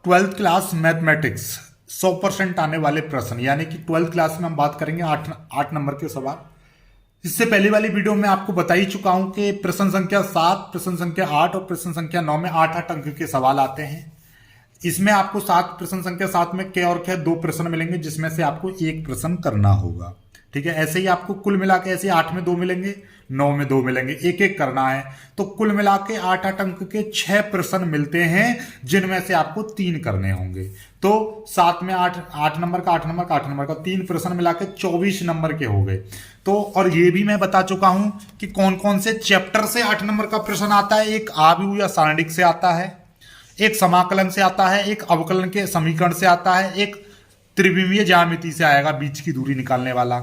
Twelfth class mathematics 100% आने वाले प्रश्न, यानी कि ट्वेल्थ क्लास में हम बात करेंगे आठ आठ नंबर के सवाल। इससे पहली वाली वीडियो में आपको बता ही चुका हूं कि प्रश्न संख्या 7, प्रश्न संख्या 8 और प्रश्न संख्या 9 में 8-8 अंक के सवाल आते हैं। इसमें आपको प्रश्न संख्या 7 में क और ख 2 प्रश्न मिलेंगे, जिसमें से आपको एक प्रश्न करना होगा। ठीक है, ऐसे ही आपको कुल मिला के ऐसे 8 में 2 मिलेंगे, 9 में 2 मिलेंगे, एक एक करना है। तो कुल मिला के 8-8 अंक के 6 प्रश्न मिलते हैं, जिनमें से आपको 3 करने होंगे। तो 7 में 8 नंबर का 8 नंबर का 8 नंबर का 3 प्रश्न मिला के 24 नंबर के हो गए। तो और ये भी मैं बता चुका हूं कि कौन कौन से चैप्टर से 8 नंबर का प्रश्न आता है। एक आव्यूह या सारणिक से आता है, एक समाकलन से आता है, एक अवकलन के समीकरण से आता है, एक त्रिविमीय ज्यामिति से आएगा बीच की दूरी निकालने वाला,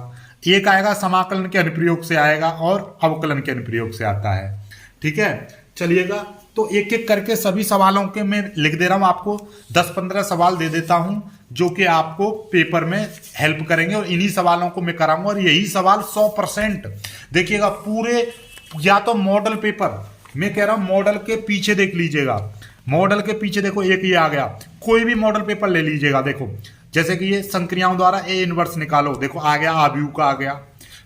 एक आएगा समाकलन के अनुप्रयोग से आएगा और अवकलन के अनुप्रयोग से आता है। ठीक है, चलिएगा तो एक एक करके सभी सवालों के मैं लिख दे रहा हूं, आपको 10-15 सवाल दे देता हूं जो कि आपको पेपर में हेल्प करेंगे, और इन्हीं सवालों को मैं कराऊंगा। और यही सवाल 100% देखिएगा पूरे, या तो मॉडल पेपर, मैं कह रहा हूं मॉडल के पीछे देख लीजिएगा, मॉडल के पीछे देखो एक ये आ गया, कोई भी मॉडल पेपर ले लीजिएगा। देखो जैसे कि ये संक्रियाओं द्वारा ए इनवर्स निकालो, देखो आ गया, आव्यूह का आ गया।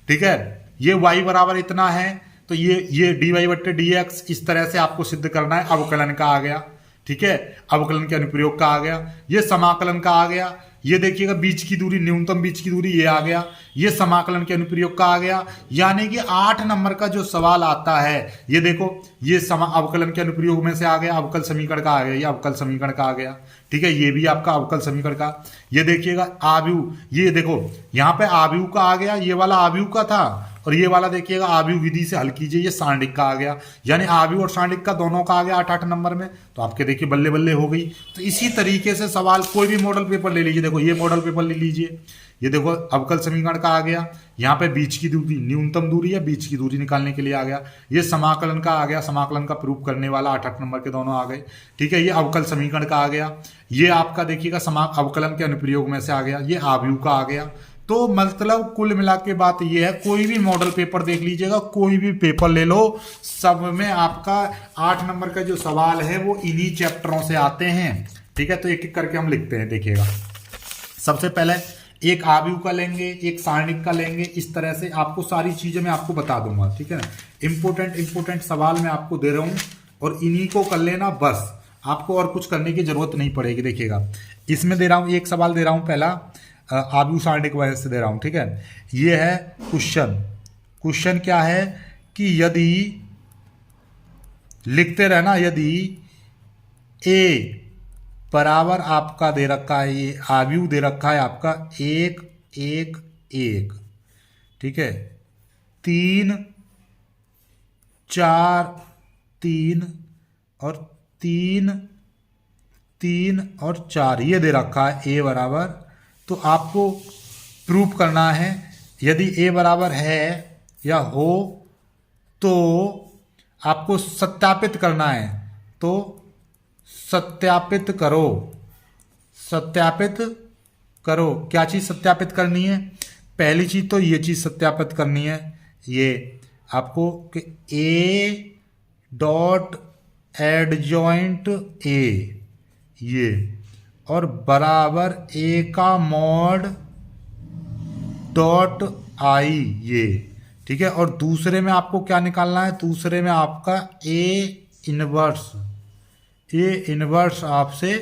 ठीक है, ये y बराबर इतना है तो ये dy बट्टे dx, इस तरह से आपको सिद्ध करना है। अवकलन का आ गया, ठीक है, अवकलन के अनुप्रयोग का आ गया, ये समाकलन का आ गया, ये देखिएगा बीच की दूरी, न्यूनतम बीच की दूरी, ये आ गया, ये समाकलन के अनुप्रयोग का आ गया। यानी कि 8 नंबर का जो सवाल आता है, ये देखो, ये अवकलन के अनुप्रयोग में से आ गया, अवकल समीकरण का आ गया, ये अवकल समीकरण का आ गया। ठीक है, ये भी आपका अवकल समीकरण का। ये देखिएगा आव्यूह, ये देखो यहाँ पे आव्यूह का आ गया, ये वाला आव्यूह का था, और ये वाला देखिएगा आव्यूह विधि से हल कीजिए, ये सारणिक का आ गया। यानी आव्यूह और सारणिक का दोनों का आ गया 8-8 नंबर में। तो आपके देखिए बल्ले बल्ले हो गई। तो इसी तरीके से सवाल कोई भी मॉडल पेपर ले लीजिए, देखो ये मॉडल पेपर ले लीजिए, ये देखो अवकल समीकरण का आ गया, यहाँ पे बीच की दूरी, न्यूनतम दूरी या बीच की दूरी निकालने के लिए आ गया, ये समाकलन का आ गया, समाकलन का प्रूफ करने वाला 8-8 नंबर के दोनों आ गए। ठीक है, ये अवकल समीकरण का आ गया, ये आपका देखिएगा अवकलन के अनुप्रयोग में से आ गया, ये आव्यूह का आ गया। तो मतलब कुल मिला के बात ये है, कोई भी मॉडल पेपर देख लीजिएगा, कोई भी पेपर ले लो, सब में आपका 8 नंबर का जो सवाल है वो इन्हीं चैप्टरों से आते हैं। ठीक है, तो एक एक करके हम लिखते हैं। देखिएगा सबसे पहले एक आव्यूह का लेंगे, एक सारणिक का लेंगे, इस तरह से आपको सारी चीजें मैं आपको बता दूंगा। ठीक है ना, इंपोर्टेंट सवाल मैं आपको दे रहा हूं, और इन्हीं को कर लेना बस, आपको और कुछ करने की जरूरत नहीं पड़ेगी। देखिएगा इसमें दे रहा हूं, एक सवाल दे रहा हूं, पहला आव्यूह सारणिक वजह से दे रहा हूं। ठीक है, ये है क्वेश्चन क्या है कि यदि, लिखते रहना, यदि ए बराबर आपका दे रखा है, ये आव्यूह दे रखा है आपका 1 1 1, ठीक है, 3 4 3 और 3 3 और 4, ये दे रखा है ए बराबर। तो आपको प्रूफ करना है, यदि ए बराबर है या हो तो आपको सत्यापित करना है। तो सत्यापित करो, सत्यापित करो, क्या चीज सत्यापित करनी है? पहली चीज तो ये चीज सत्यापित करनी है, ये आपको कि ए डॉट एडजॉइंट ए, ये, और बराबर ए का मॉड डॉट आई, ये। ठीक है, और दूसरे में आपको क्या निकालना है? दूसरे में आपका ए इनवर्स आपसे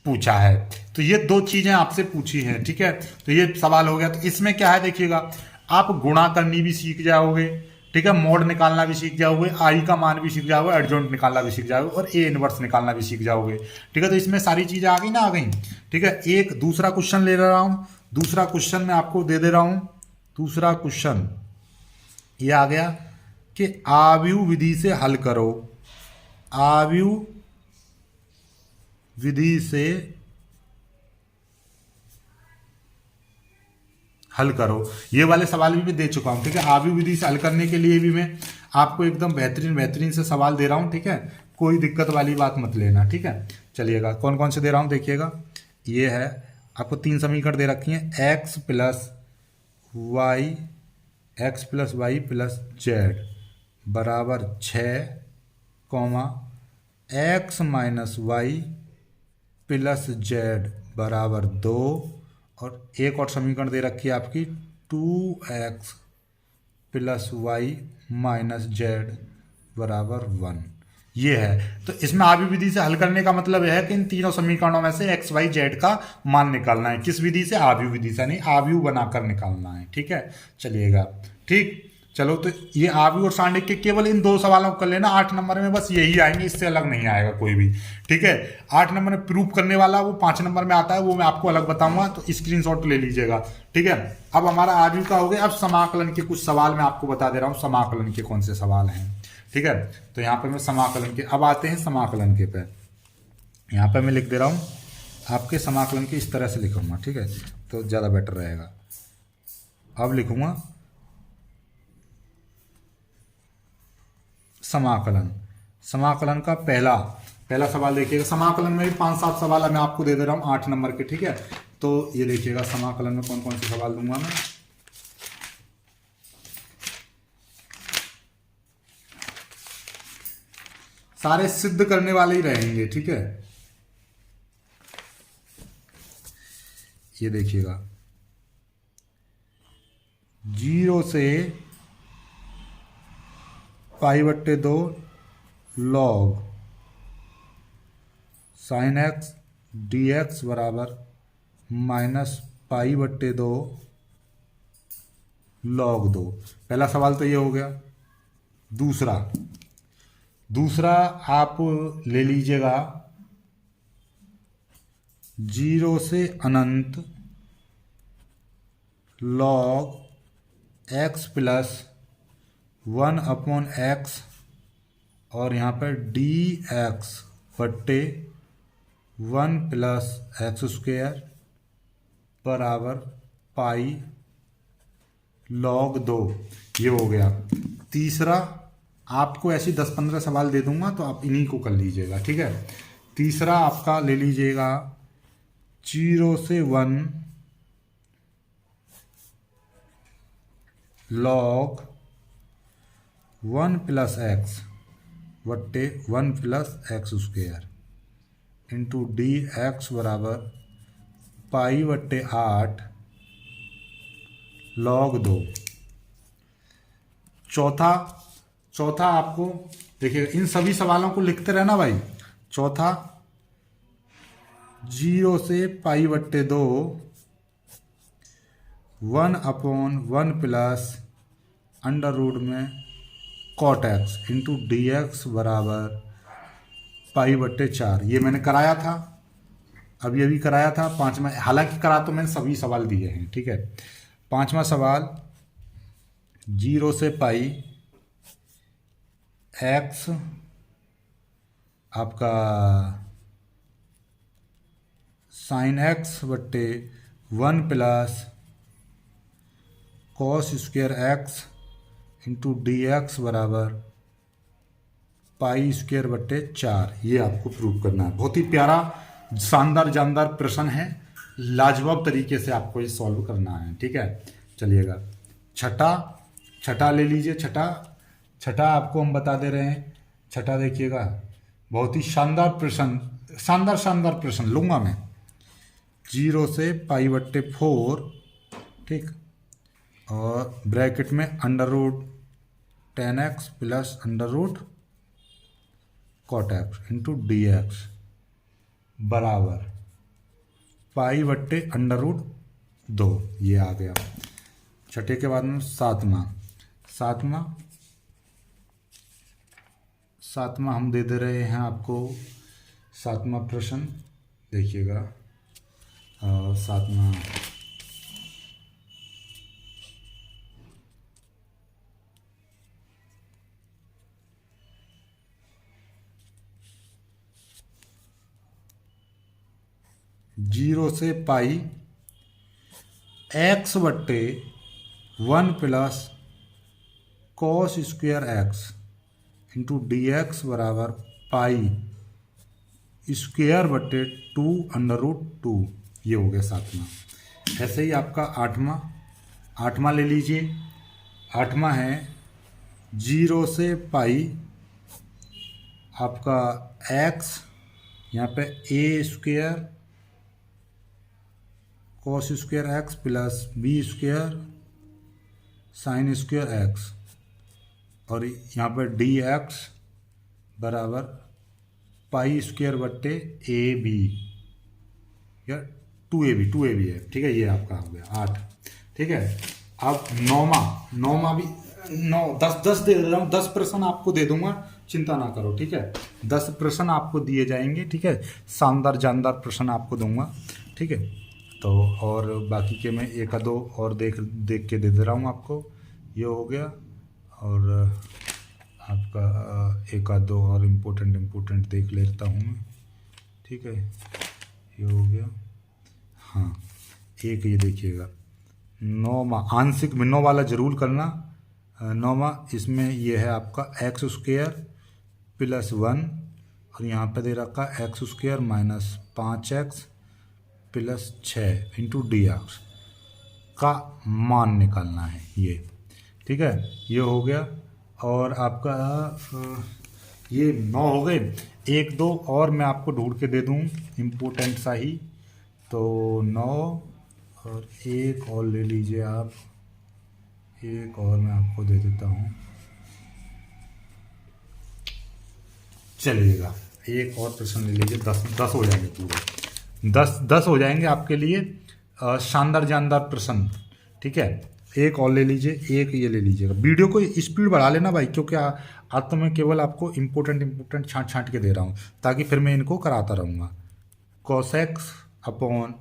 पूछा है। तो ये 2 चीजें आपसे पूछी हैं। ठीक है, तो ये सवाल हो गया। तो इसमें क्या है, देखिएगा आप गुणा करनी भी सीख जाओगे, ठीक है, मोड निकालना भी सीख जाओगे, आई का मान भी सीख जाओगे, एडजॉइंट निकालना भी सीख जाओगे, और ए इनवर्स निकालना भी सीख जाओगे। ठीक है, तो इसमें सारी चीजें आ गई ना, आ गई। ठीक है, एक दूसरा क्वेश्चन ले रहा हूं, दूसरा क्वेश्चन मैं आपको दे दे रहा हूं। दूसरा क्वेश्चन ये आ गया कि आव्यूह विधि से हल करो, आव्यूह विधि से हल करो। ये वाले सवाल भी मैं दे चुका हूं। ठीक है, आव्यूह विधि से हल करने के लिए भी मैं आपको एकदम बेहतरीन से सवाल दे रहा हूं। ठीक है, कोई दिक्कत वाली बात मत लेना। ठीक है, चलिएगा कौन कौन से दे रहा हूं, देखिएगा। ये है आपको 3 समीकरण दे रखी हैं, x plus Y plus Z बराबर 6, X minus Y plus Z बराबर 2, और एक और समीकरण दे रखी है आपकी 2x plus Y minus Z बराबर 1। ये है। तो इसमें आव्यूह विधि से हल करने का मतलब यह है कि इन तीनों समीकरणों में से एक्स वाई जेड का मान निकालना है। किस विधि से? आव्यूह विधि से, यानी आव्यूह बनाकर निकालना है। ठीक है, चलिएगा। ठीक, चलो तो ये आव्यूह और सारणिक के केवल इन दो सवालों को कर लेना। 8 नंबर में बस यही आएंगे, इससे अलग नहीं आएगा कोई भी। ठीक है, 8 नंबर में प्रूफ करने वाला वो 5 नंबर में आता है, वो मैं आपको अलग बताऊंगा, तो स्क्रीनशॉट ले लीजिएगा। ठीक है, अब हमारा आव्यूह का हो गया। अब समाकलन के कुछ सवाल मैं आपको बता दे रहा हूँ, समाकलन के कौन से सवाल हैं। ठीक है, तो यहाँ पे मैं समाकलन के, अब आते हैं समाकलन के पे। यहाँ पे मैं लिख दे रहा हूँ आपके समाकलन के, इस तरह से लिखूंगा। ठीक है, तो ज़्यादा बेटर रहेगा। अब लिखूंगा समाकलन। समाकलन का पहला सवाल देखिएगा। समाकलन में भी 5-7 सवाल मैं आपको दे दे रहा हूँ 8 नंबर के। ठीक है, तो ये देखिएगा समाकलन में कौन कौन से सवाल दूंगा मैं। सारे सिद्ध करने वाले ही रहेंगे। ठीक है, ये देखिएगा 0 से π/2 log sin x dx बराबर -π/2 log 2। पहला सवाल तो ये हो गया। दूसरा आप ले लीजिएगा 0 से अनंत log x प्लस 1/x और यहाँ पर dx बट्टे 1 प्लस एक्स स्क्वायर बराबर पाई log 2। ये हो गया। तीसरा आपको ऐसी 10-15 सवाल दे दूंगा, तो आप इन्हीं को कर लीजिएगा। ठीक है, तीसरा आपका ले लीजिएगा 0 से 1 log 1 प्लस एक्स बट्टे 1 plus x square into D X बराबर π/8 log 2। चौथा आपको देखिए, इन सभी सवालों को लिखते रहना भाई। चौथा 0 से π/2 1/1 प्लस अंडर रूट में cot x into D X बराबर π/4। ये मैंने कराया था, अभी कराया था 5वां। हालांकि करा तो मैंने सभी सवाल दिए हैं। ठीक है, 5वां सवाल 0 से पाई x आपका साइन x बट्टे 1 plus cos square x into D X बराबर π²/4। ये आपको प्रूव करना है। बहुत ही प्यारा, शानदार जानदार प्रश्न है। लाजवाब तरीके से आपको ये सॉल्व करना है। ठीक है, चलिएगा। छठा ले लीजिए। छठा आपको हम बता दे रहे हैं। छठा देखिएगा, बहुत ही शानदार प्रश्न, शानदार प्रश्न लूँगा मैं। 0 से π/4, ठीक, और ब्रैकेट में under root 10x plus under root cot x into D X बराबर π/√2। ये आ गया। छठे के बाद में सातवां हम दे रहे हैं आपको। सातवां प्रश्न देखिएगा। सातवां 0 से पाई x बट्टे 1 plus cos square x into D X बराबर पाई स्क्वायर बट्टे 2√2। ये हो गया सातवां। ऐसे ही आपका आठवां ले लीजिए। आठवां है 0 से पाई आपका x यहाँ पे A square cos square X plus B square sine square X, और यहाँ पर डी एक्स बराबर पाई स्क्वेयर बट्टे ए बी या 2ab है, ठीक है। ये आपका हो गया 8, ठीक है। अब नौमा भी 10 दे रहा हूँ, 10 प्रश्न आपको दे दूंगा, चिंता ना करो, ठीक है। 10 प्रश्न आपको दिए जाएंगे, ठीक है। शानदार जानदार प्रश्न आपको दूंगा, ठीक है। तो और बाकी के मैं एक आधो और देख के दे रहा हूँ आपको। ये हो गया, और आपका एक आधो और इम्पोर्टेंट देख लेता हूँ मैं, ठीक है। ये हो गया, हाँ। एक ये देखिएगा, नौमा आंशिक भिन्नों वाला जरूर करना। नौमा इसमें ये है आपका एक्स स्क्वेयर प्लस 1, और यहाँ पे दे रखा x square minus 5x plus 6 into D x का मान निकालना है ये, ठीक है। ये हो गया, और आपका ये 9 हो गए। 1 2 और मैं आपको ढूंढ के दे दूँ इम्पोर्टेंट सा ही, तो 9 और एक और ले लीजिए आप, एक और मैं आपको दे देता हूँ, चलिएगा। एक और प्रश्न ले लीजिए, 10 हो जाएंगे पूरे, 10 हो जाएंगे आपके लिए शानदार जानदार प्रश्न, ठीक है। एक और ले लीजिए, एक ये ले लीजिएगा। वीडियो को स्पीड बढ़ा लेना भाई, क्योंकि आज तो मैं केवल आपको इम्पोर्टेंट छांट के दे रहा हूँ, ताकि फिर मैं इनको कराता रहूँगा। cos x upon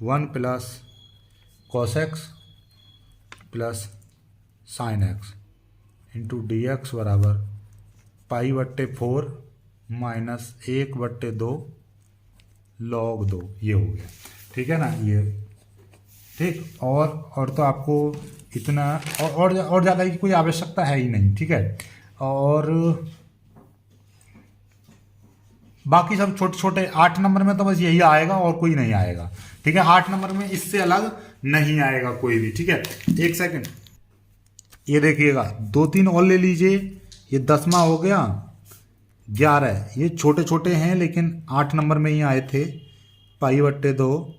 1 plus cos x plus sine x into D X बराबर पाई बट्टे 4 माइनस 1/2 log 2। ये हो गया, ठीक है ना, ये ठीक। और तो आपको इतना और ज़्यादा की कोई आवश्यकता है ही नहीं, ठीक है। और बाकी सब छोटे 8 नंबर में तो बस यही आएगा और कोई नहीं आएगा, ठीक है। 8 नंबर में इससे अलग नहीं आएगा कोई भी, ठीक है। एक सेकंड, ये देखिएगा 2 3 और ले लीजिए। ये 10वां हो गया, 11। ये छोटे हैं लेकिन 8 नंबर में ही आए थे। पाई बट्टे 2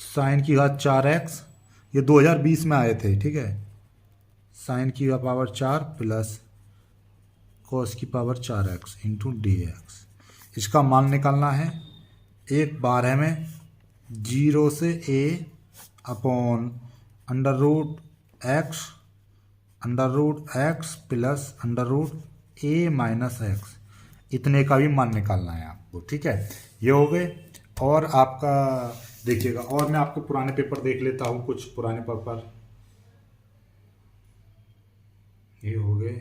साइन की घात 4x, ये 2020 में आए थे, ठीक है। साइन की पावर 4 प्लस कॉस की power 4x into D x. इसका मान निकालना है। एक 12 में 0 से a upon under root X plus a minus X, इतने का भी मान निकालना है आपको, ठीक है। ये हो गए। और आपका देखिएगा, और मैं आपको पुराने पेपर देख लेता हूँ, कुछ पुराने पेपर ये हो गए।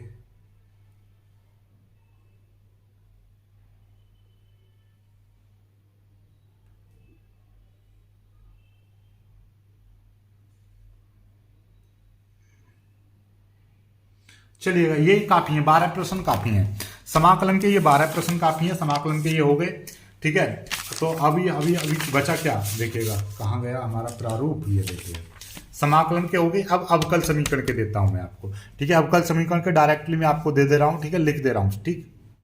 चलिएगा, ये काफी है, 12 प्रश्न काफी हैं। समाकलन के ये 12 प्रश्न काफी हैं, समाकलन के ये हो गए, ठीक है। तो अभी बचा क्या, देखिएगा कहाँ गया हमारा प्रारूप, ये देखिए समाकलन के हो गए। अब अवकल समीकरण के देता हूं मैं आपको, ठीक है। अवकल समीकरण के डायरेक्टली मैं आपको दे रहा हूं, ठीक है, लिख दे रहा हूं, ठीक।